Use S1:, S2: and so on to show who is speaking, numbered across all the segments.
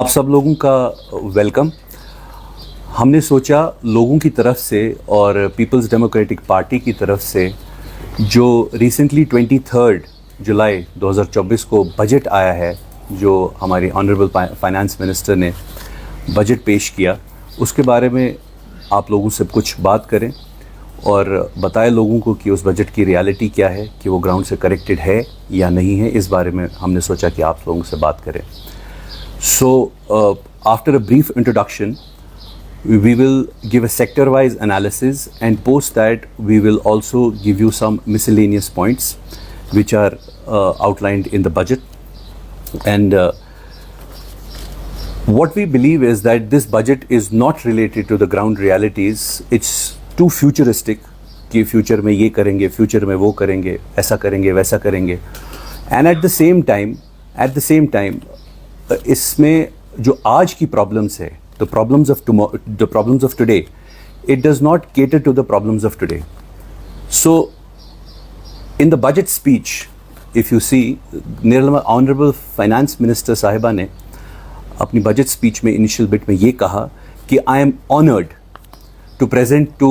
S1: आप सब लोगों का वेलकम। हमने सोचा लोगों की तरफ से और पीपल्स डेमोक्रेटिक पार्टी की तरफ से जो रिसेंटली 23 जुलाई 2024 को बजट आया है, जो हमारी ऑनरेबल फाइनेंस मिनिस्टर ने बजट पेश किया, उसके बारे में आप लोगों से कुछ बात करें और बताएं लोगों को कि उस बजट की रियलिटी क्या है, कि वो ग्राउंड से करेक्टेड है या नहीं है। इस बारे में हमने सोचा कि आप लोगों से बात करें। So, after a brief introduction, we will give a sector-wise analysis, and post that we will also give you some miscellaneous points which are outlined in the budget. And what we believe is that this budget is not related to the ground realities. It's too futuristic कि future में ये करेंगे, future में वो करेंगे, ऐसा करेंगे, वैसा करेंगे। And at the same time, इसमें जो आज की प्रॉब्लम्स है, the problems of today, it does not cater to the problems of today. So in the budget speech, if you see, Honorable Finance Minister साहिबा ने अपनी बजट स्पीच में initial bit में ये कहा कि I am honored to present to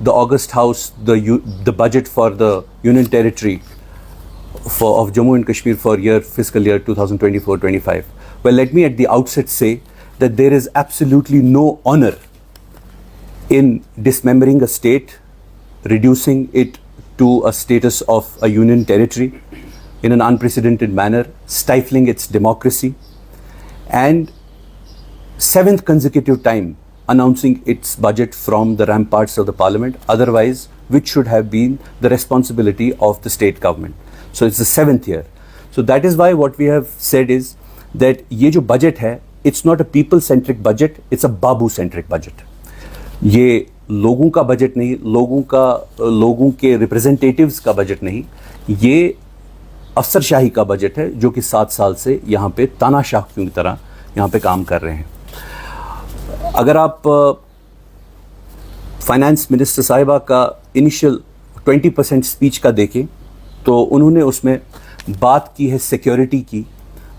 S1: the August House the budget for the Union Territory of Jammu and Kashmir for fiscal year 2024-25. Well, let me at the outset say that there is absolutely no honor in dismembering a state, reducing it to a status of a union territory in an unprecedented manner, stifling its democracy, and 7th consecutive time announcing its budget from the ramparts of the parliament, otherwise which should have been the responsibility of the state government. So it's the 7th year. So that is why what we have said is that ये जो budget है, it's not a people centric budget, it's a Babu centric budget. ये लोगों का budget नहीं, लोगों के representatives का बजट नहीं, ये अफसरशाही का बजट है जो कि 7 साल से यहाँ पे तानाशाह की तरह यहाँ पे काम कर रहे हैं। अगर आप फाइनेंस मिनिस्टर साहिबा का इनिशियल 20% स्पीच का देखें तो उन्होंने उसमें बात की है सिक्योरिटी की,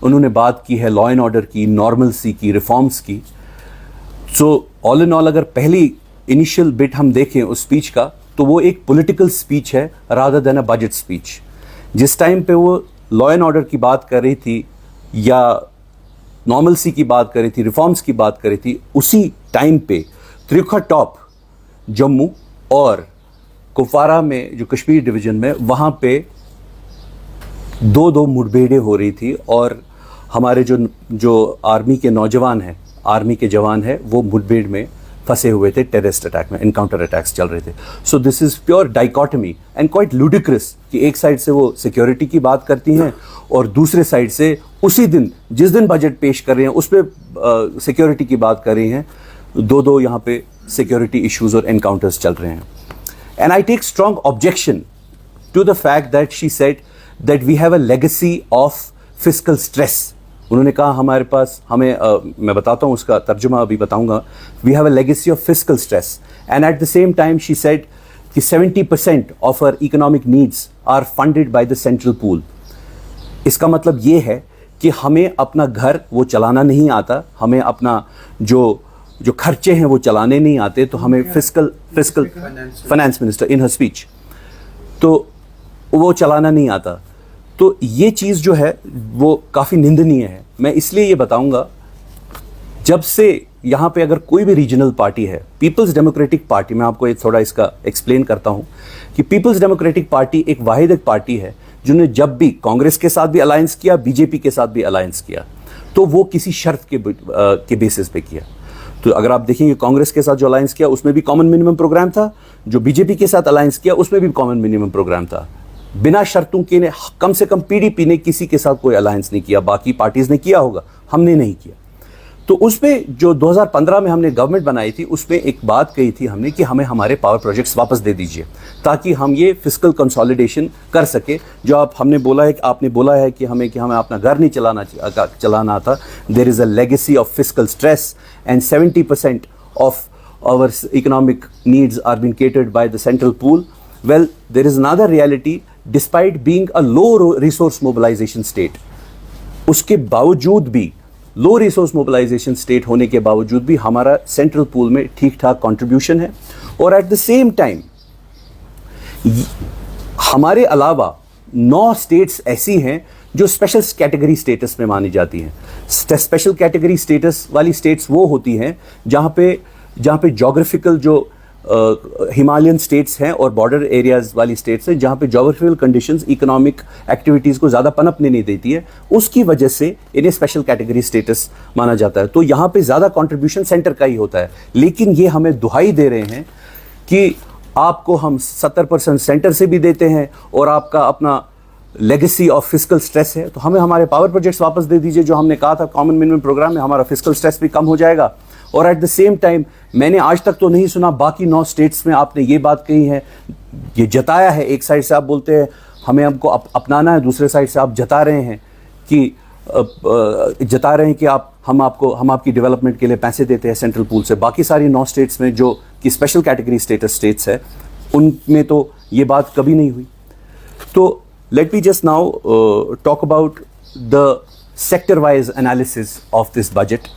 S1: उन्होंने बात की है लॉ एंड ऑर्डर की, नॉर्मलसी की, रिफॉर्म्स की। सो ऑल इन ऑल अगर पहली इनिशियल बिट हम देखें उस स्पीच का तो वो एक पॉलिटिकल स्पीच है rather than a budget speech. जिस टाइम पे वो लॉ एंड ऑर्डर की बात कर रही थी या नॉर्मलसी की बात कर रही थी, रिफॉर्म्स की बात कर रही थी, उसी टाइम पे त्रिखा टॉप जम्मू और कुपवारा में जो कश्मीर डिवीज़न में वहाँ पे दो मुठभेड़ें हो रही थी और हमारे जो आर्मी के नौजवान हैं, आर्मी के जवान हैं, वो मुठभेड़ में फंसे हुए थे, टेररिस्ट अटैक में, इनकाउंटर अटैक्स चल रहे थे। So this is pure dichotomy and quite ludicrous कि एक साइड से वो सिक्योरिटी की बात करती हैं और दूसरे साइड से उसी दिन जिस दिन बजट पेश कर रहे हैं उस पर सिक्योरिटी की बात कर रही हैं। दो यहाँ पे सिक्योरिटी इश्यूज और एनकाउंटर्स चल रहे हैं। And I take strong objection to the fact that she said that we have a legacy of fiscal stress. उन्होंने कहा हमारे पास मैं बताता हूँ उसका तर्जुमा अभी बताऊँगा। We have a legacy of fiscal stress. And at the same time she said कि 70% of our economic needs are funded by the central pool. इसका मतलब ये है कि हमें अपना घर वो चलाना नहीं आता, हमें अपना जो खर्चे हैं वो चलाने नहीं आते, तो हमें fiscal finance minister in her speech तो वो चलाना नहीं आता। तो ये चीज़ जो है वो काफ़ी निंदनीय है। मैं इसलिए ये बताऊंगा, जब से यहाँ पे अगर कोई भी रीजनल पार्टी है, पीपल्स डेमोक्रेटिक पार्टी, मैं आपको थोड़ा इसका एक्सप्लेन करता हूँ कि पीपल्स डेमोक्रेटिक पार्टी एक वाहिद एक पार्टी है जिन्होंने जब भी कांग्रेस के साथ भी अलायंस किया, बीजेपी के साथ भी अलायंस किया, तो वो किसी शर्त के बेसिस पे किया। तो अगर आप देखेंगे कांग्रेस के साथ जो अलायंस किया उसमें भी कॉमन मिनिमम प्रोग्राम था, जो बीजेपी के साथ अलायंस किया उसमें भी कॉमन मिनिमम प्रोग्राम था। बिना शर्तों के ने कम से कम पीडीपी ने किसी के साथ कोई अलायंस नहीं किया, बाकी पार्टीज ने किया होगा, हमने नहीं किया। तो उसमें जो 2015 में हमने गवर्नमेंट बनाई थी उसमें एक बात कही थी हमने कि हमें हमारे पावर प्रोजेक्ट्स वापस दे दीजिए ताकि हम ये फिस्कल कंसोलिडेशन कर सके। जो आपने बोला है कि हमें अपना घर नहीं चलाना था। There is a legacy of fiscal stress and 70% of our economic needs are being catered by the central pool. Well, there is another reality. Despite being a low resource mobilization state, उसके बावजूद भी लो resource mobilisation state होने के बावजूद भी हमारा central pool में ठीक ठाक कंट्रीब्यूशन है, और एट द सेम टाइम हमारे अलावा 9 स्टेट्स ऐसी हैं जो स्पेशल कैटेगरी स्टेटस में मानी जाती हैं. स्पेशल कैटेगरी स्टेटस वाली स्टेट्स वो होती हैं जहाँ पे जोग्राफिकल जो हिमालयन स्टेट्स हैं और बॉर्डर एरियाज वाली स्टेट्स हैं, जहाँ पे जोग्राफिकल कंडीशंस इकोनॉमिक एक्टिविटीज़ को ज़्यादा पनपने नहीं देती है, उसकी वजह से इन्हें स्पेशल कैटेगरी स्टेटस माना जाता है. तो यहाँ पे ज़्यादा कंट्रीब्यूशन सेंटर का ही होता है, लेकिन ये हमें दुहाई दे रहे हैं कि आपको हम 70% सेंटर से भी देते हैं और आपका अपना लेगेसी ऑफ फिस्कल स्ट्रेस है, तो हमें हमारे पावर प्रोजेक्ट्स वापस दे दीजिए. जो हमने कहा था कॉमन मिनिमम प्रोग्राम में, हमारा फिस्कल स्ट्रेस भी कम हो जाएगा. और एट द सेम टाइम मैंने आज तक तो नहीं सुना बाकी 9 स्टेट्स में आपने ये बात कही है, ये जताया है. एक साइड से आप बोलते हैं हमें हमको अपनाना है, दूसरे साइड से आप जता रहे हैं कि हम आपकी डेवलपमेंट के लिए पैसे देते हैं सेंट्रल पूल से. बाकी सारी 9 स्टेट्स में जो कि स्पेशल कैटेगरी स्टेटस स्टेट्स है, उनमें तो ये बात कभी नहीं हुई. तो let me just now talk about the sector wise analysis of this budget.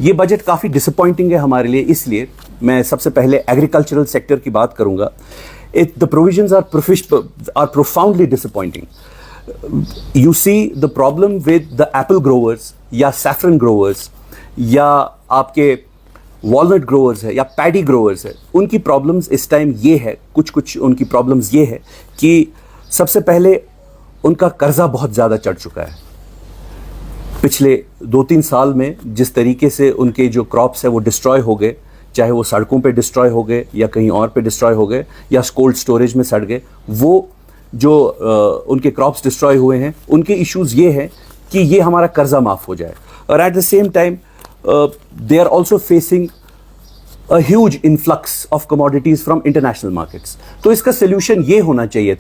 S1: ये बजट काफ़ी डिसअपॉइंटिंग है हमारे लिए, इसलिए मैं सबसे पहले एग्रीकल्चरल सेक्टर की बात करूंगा. The provisions are profoundly disappointing. You see the problem with the apple growers या saffron growers या आपके walnut growers है या paddy growers है, उनकी problems इस टाइम ये है, कुछ उनकी problems ये है कि सबसे पहले उनका कर्जा बहुत ज़्यादा चढ़ चुका है. पिछले 2-3 साल में जिस तरीके से उनके जो क्रॉप्स है वो डिस्ट्रॉय हो गए, चाहे वो सड़कों पे डिस्ट्रॉय हो गए या कहीं और पे डिस्ट्रॉय हो गए या कोल्ड स्टोरेज में सड़ गए, वो जो उनके क्रॉप्स डिस्ट्रॉय हुए हैं, उनके इश्यूज़ ये हैं कि ये हमारा कर्जा माफ़ हो जाए. और at the same time they are also facing a huge influx of commodities from international markets. तो इसका सोल्यूशन ये होना चाहिए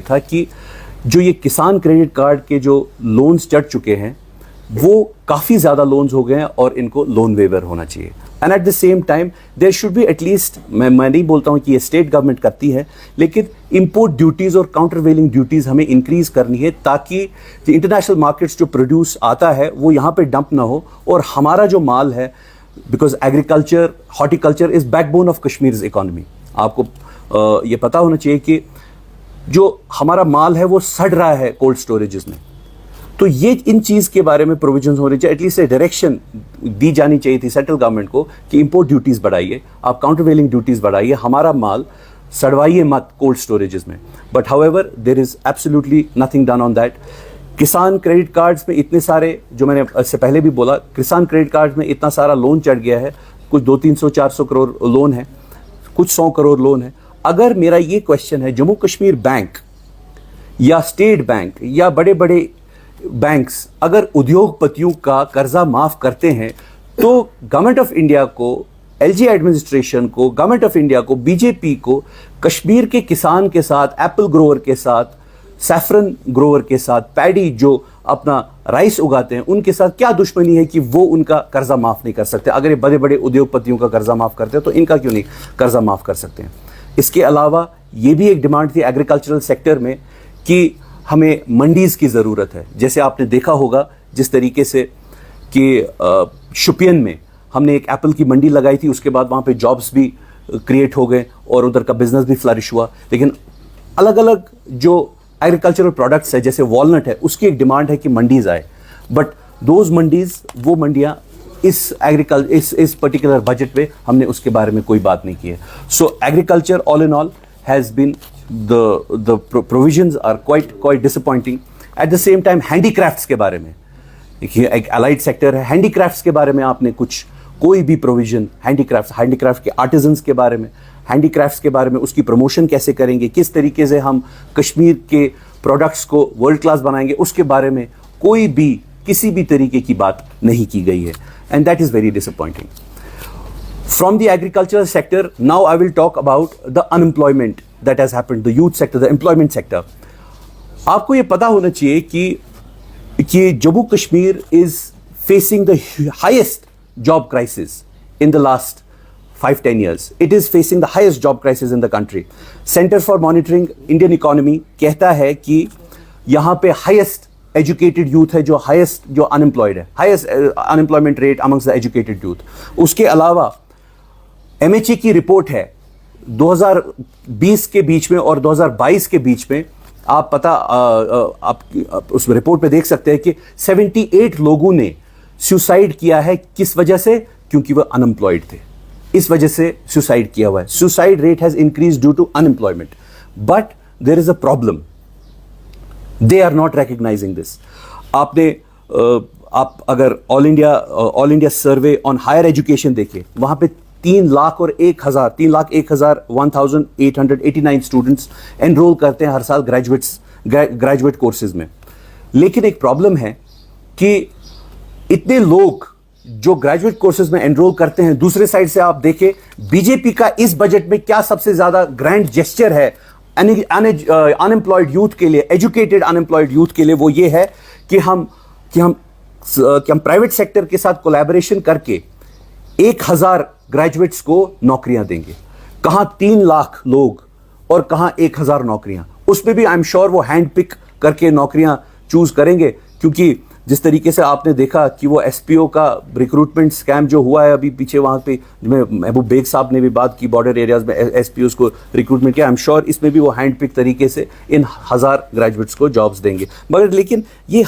S1: था कि जो ये किसान क्रेडिट कार्ड के जो लोन्स चढ़ चुके हैं वो काफ़ी ज़्यादा लोन्स हो गए हैं और इनको लोन वेवर होना चाहिए. And at the same time there should be at least, मैं नहीं बोलता हूँ कि ये स्टेट गवर्नमेंट करती है, लेकिन इंपोर्ट ड्यूटीज़ और काउंटरवेलिंग ड्यूटीज़ हमें इंक्रीज़ करनी है ताकि जो इंटरनेशनल मार्केट्स जो प्रोड्यूस आता है वो यहाँ पे डंप ना हो और हमारा जो माल है, because agriculture horticulture is backbone of Kashmir economy. आपको ये पता होना चाहिए कि जो हमारा माल है वो सड़ रहा है कोल्ड स्टोरेजेस में. तो ये इन चीज़ के बारे में प्रोविजंस होने चाहिए, एटलीस्ट डायरेक्शन दी जानी चाहिए थी सेंट्रल गवर्नमेंट को कि इंपोर्ट ड्यूटीज़ बढ़ाइए, आप काउंटरवेलिंग ड्यूटीज़ बढ़ाइए, हमारा माल सड़वाइए मत कोल्ड स्टोरेजेस में. But however there is absolutely nothing done on that. Kisan credit cards में इतने सारे, जो मैंने इससे पहले भी बोला, किसान क्रेडिट कार्ड्स में इतना सारा लोन चढ़ गया है, कुछ 200-300-400 करोड़ लोन है, कुछ 100 करोड़ लोन है. अगर मेरा ये क्वेश्चन है, जम्मू कश्मीर बैंक या स्टेट बैंक या बड़े बड़े बैंक्स अगर उद्योगपतियों का कर्जा माफ़ करते हैं तो गवर्नमेंट ऑफ इंडिया को, एलजी एडमिनिस्ट्रेशन को, गवर्नमेंट ऑफ इंडिया को, बीजेपी को कश्मीर के किसान के साथ, एप्पल ग्रोवर के साथ, सैफरन ग्रोवर के साथ, पैडी जो अपना राइस उगाते हैं, उनके साथ क्या दुश्मनी है कि वो उनका कर्जा माफ़ नहीं कर सकते? अगर ये बड़े बड़े उद्योगपतियों का कर्जा माफ़ करते हैं तो इनका क्यों नहीं कर्जा माफ़ कर सकते हैं? इसके अलावा ये भी एक डिमांड थी एग्रीकल्चरल सेक्टर में कि हमें मंडीज़ की ज़रूरत है. जैसे आपने देखा होगा जिस तरीके से कि शुपियन में हमने एक एप्पल की मंडी लगाई थी, उसके बाद वहाँ पे जॉब्स भी क्रिएट हो गए और उधर का बिजनेस भी फ्लरिश हुआ. लेकिन अलग अलग जो एग्रीकल्चरल प्रोडक्ट्स है, जैसे वॉलनट है, उसकी एक डिमांड है कि मंडीज़ आए. बट दोज मंडीज़, वो मंडियाँ इस पर्टिकुलर बजट में हमने उसके बारे में कोई बात नहीं की है. So agriculture all in all has been the provisions are quite disappointing. At the same time handicrafts के बारे में, देखिए एक allied sector है, handicrafts के बारे में आपने कोई भी provision handicraft के artisans के बारे में, handicrafts के बारे में उसकी promotion कैसे करेंगे, किस तरीके से हम कश्मीर के products को world class बनाएंगे, उसके बारे में कोई भी किसी भी तरीके की बात नहीं की गई है. And that is very disappointing. From the agricultural sector, now I will talk about the unemployment that has happened, the youth sector, the employment sector. आपको ये पता होना चाहिए कि Jammu Kashmir is facing the highest job crisis in the last 5-10 years. It is facing the highest job crisis in the country. Center for Monitoring Indian Economy कहता है कि यहाँ पे highest ایجوکیٹڈ یوتھ ہے جو ہائیسٹ جو انمپلائڈ ہے, highest unemployment rate amongst the educated youth. اس کے علاوہ ایم ایچ اے کی رپورٹ ہے 2020 کے بیچ میں اور 2022 کے بیچ میں, آپ آپ اس رپورٹ پہ دیکھ سکتے ہیں کہ 78 لوگوں نے سوسائڈ کیا ہے. کس وجہ سے؟ کیونکہ وہ انمپلائڈ تھے, اس وجہ سے سوسائڈ کیا ہوا ہے. Suicide rate has increase due to unemployment, but there is a problem, they are not recognising this. آپ اگر all India survey on higher education دیکھیں, وہاں پہ 3,01,1889 اسٹوڈنٹس انرول کرتے ہیں ہر سال گریجویٹ کورسز میں. لیکن ایک پرابلم ہے کہ اتنے لوگ جو گریجویٹ کورسز میں انرول کرتے ہیں, دوسرے سائڈ سے آپ دیکھیں بی جے پی کا اس بجٹ میں کیا سب سے زیادہ گرینڈ جیسچر ہے انمپلائڈ یوتھ کے لیے, ایجوکیٹڈ انمپلائڈ یوتھ کے لیے, وہ یہ ہے کہ ہم پرائیویٹ سیکٹر کے ساتھ کولیبریشن کر کے 1,000 گریجویٹس کو نوکریاں دیں گے. کہاں 3 لاکھ لوگ اور کہاں 1,000 نوکریاں. اس میں بھی آئی ایم شیور وہ ہینڈ پک کر کے نوکریاں چوز کریں گے, کیونکہ جس طریقے سے آپ نے دیکھا کہ وہ ایس پی او کا ریکروٹمنٹ اسکیم جو ہوا ہے ابھی پیچھے, وہاں پہ محبوب بیگ صاحب نے بھی بات کی, بارڈر ایریاز میں ایس پی اوز کو ریکروٹمنٹ کیا. آئی ایم شیور اس میں بھی وہ ہینڈ پک طریقے سے ان 1,000 گریجویٹس کو جابس دیں گے. مگر لیکن یہ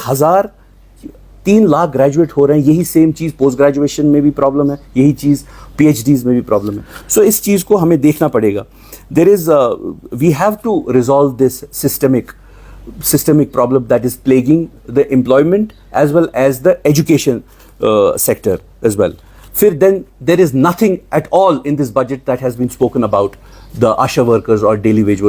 S1: 3 لاکھ گریجویٹ ہو رہے ہیں, یہی سیم چیز پوسٹ گریجویشن میں بھی پرابلم ہے, یہی چیز پی ایچ ڈیز میں بھی پرابلم ہے. سو اس چیز کو ہمیں دیکھنا پڑے گا. We have to resolve this systemic problem that is plaguing the employment as well as the education sector as well. Then there is nothing at all in this budget that has been spoken about the ASHA workers or daily wage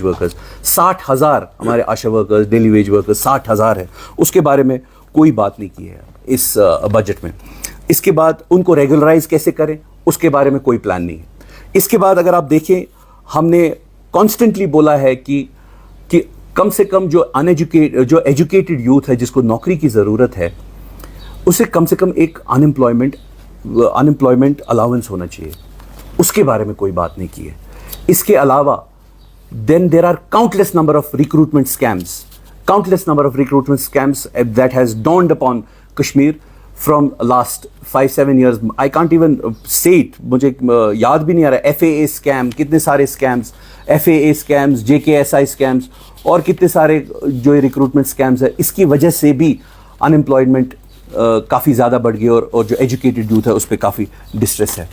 S1: workers. 60,000 ہمارے ASHA workers, daily wage workers 60,000 ہے, اس کے بارے میں کوئی بات نہیں کی ہے اس بجٹ میں. اس کے بعد ان کو ریگولرائز کیسے کریں, اس کے بارے میں کوئی پلان نہیں ہے. اس کے بعد اگر آپ دیکھیں, ہم نے کانسٹنٹلی بولا ہے کہ کم سے کم جو ایجوکیٹڈ یوتھ ہے جس کو نوکری کی ضرورت ہے, اسے کم سے کم ایک انمپلائمنٹ الاؤنس ہونا چاہیے. اس کے بارے میں کوئی بات نہیں کی ہے. اس کے علاوہ then there are countless number of recruitment scams that has dawned upon Kashmir from last 5-7 years. I can't even say it, مجھے یاد بھی نہیں آ رہا. FAA scam, کتنے سارے scams, FAA scams, JKSI scams اور کتنے سارے جو ریکروٹمنٹ اسکیمز ہے. اس کی وجہ سے بھی انمپلائمنٹ کافی زیادہ بڑھ گئی اور جو ایجوکیٹڈ یوتھ ہے اس پہ کافی ڈسٹریس ہے.